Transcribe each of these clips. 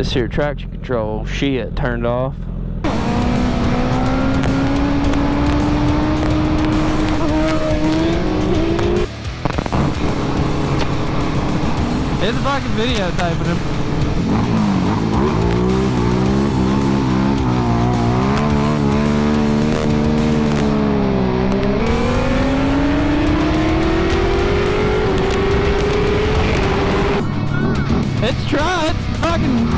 This here traction control shit turned off. It's a fucking videotaping him. Let's try it. Fucking.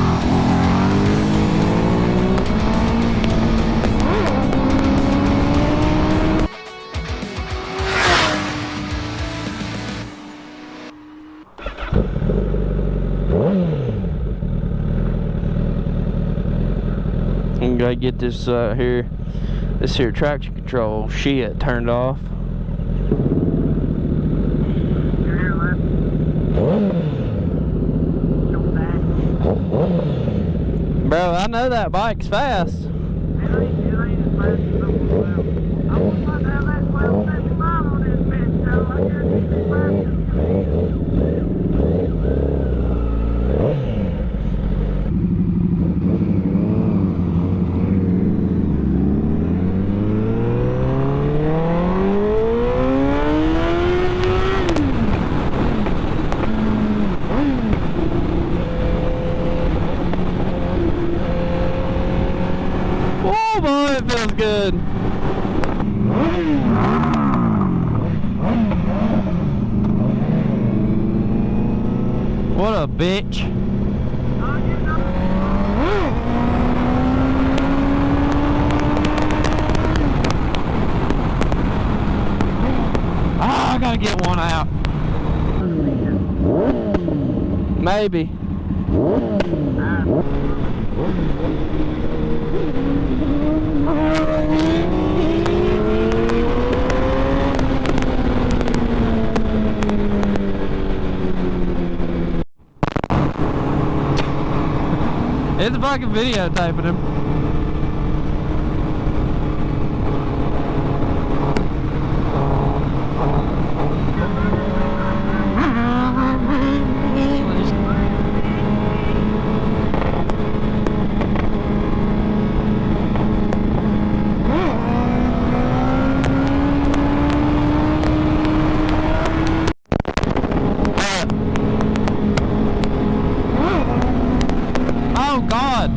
I'm gonna get this this here traction control shit turned off. Bro, I know that bike's fast. Oh boy, it feels good. What a bitch. I gotta get one out. Maybe. It's a fucking videotaping him. Oh God,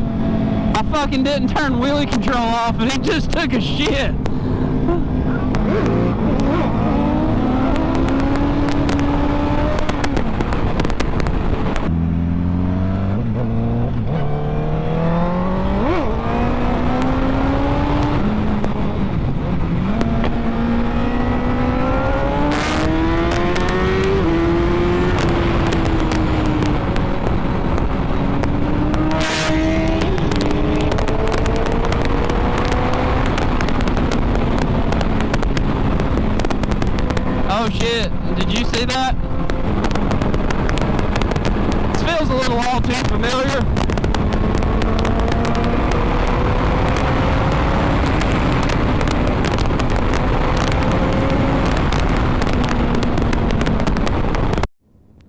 I fucking didn't turn wheelie control off and he just took a shit. Oh shit, did you see that? This feels a little all too familiar.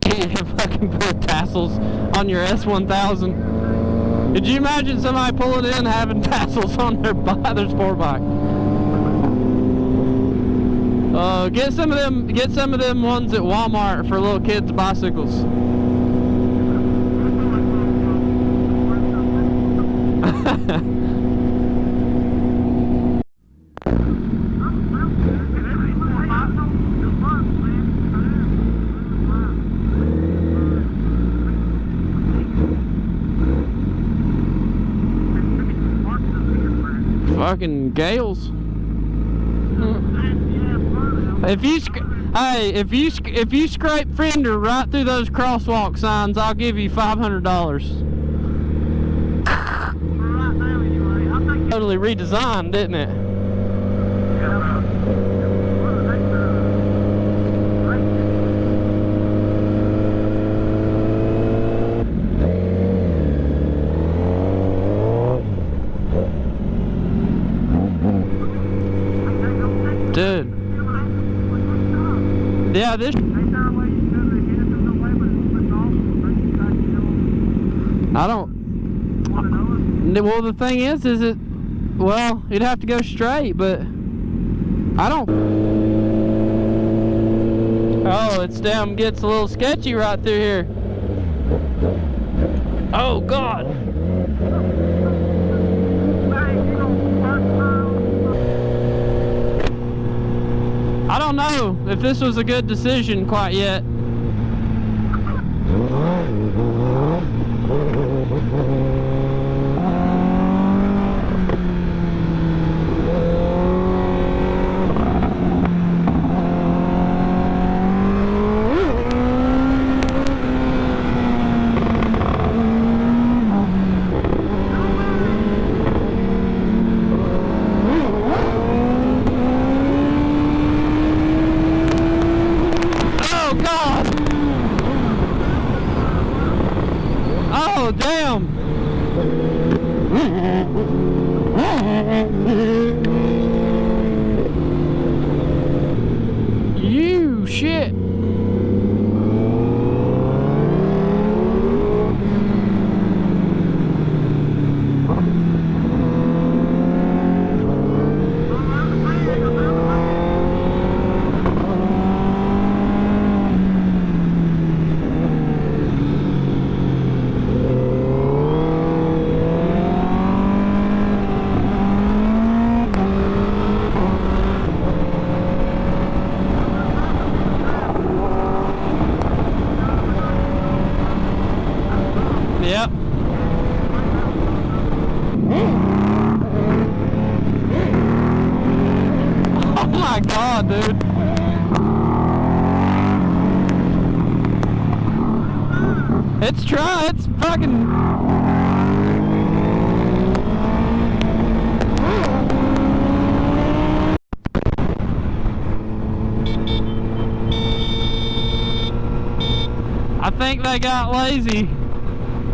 You fucking put tassels on your S1000. Could you imagine somebody pulling in having tassels on their sport bike? Get some of them ones at Walmart for little kids' bicycles. Fucking Gales. If you scrape fender right through those crosswalk signs, I'll give you $500. Totally redesigned, didn't it? Dude. Yeah, this. Well, the thing is it, well, you'd have to go straight, but I don't. Oh, it's damn gets a little sketchy right through here. Oh, God. I don't know if this was a good decision quite yet. Oh, damn. You shit. Yep. Oh my God, dude. It's fucking. I think they got lazy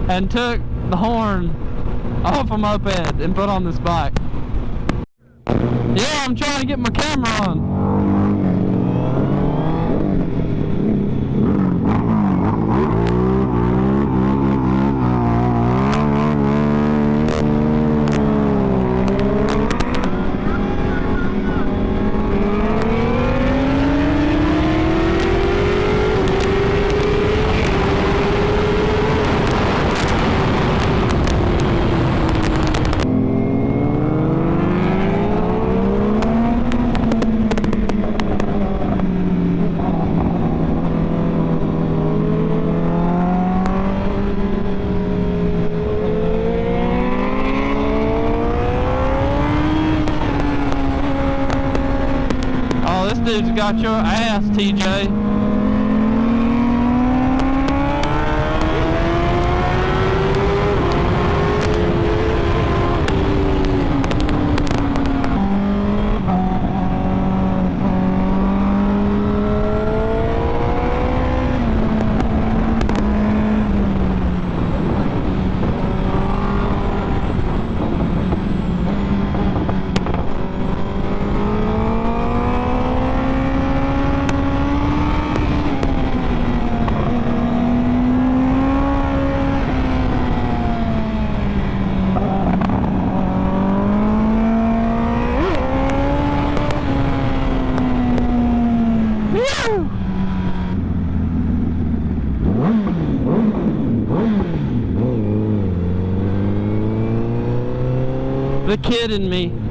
and took the horn off a moped and put on this bike. Yeah, I'm trying to get my camera on. This dude's got your ass, TJ. The kid in me.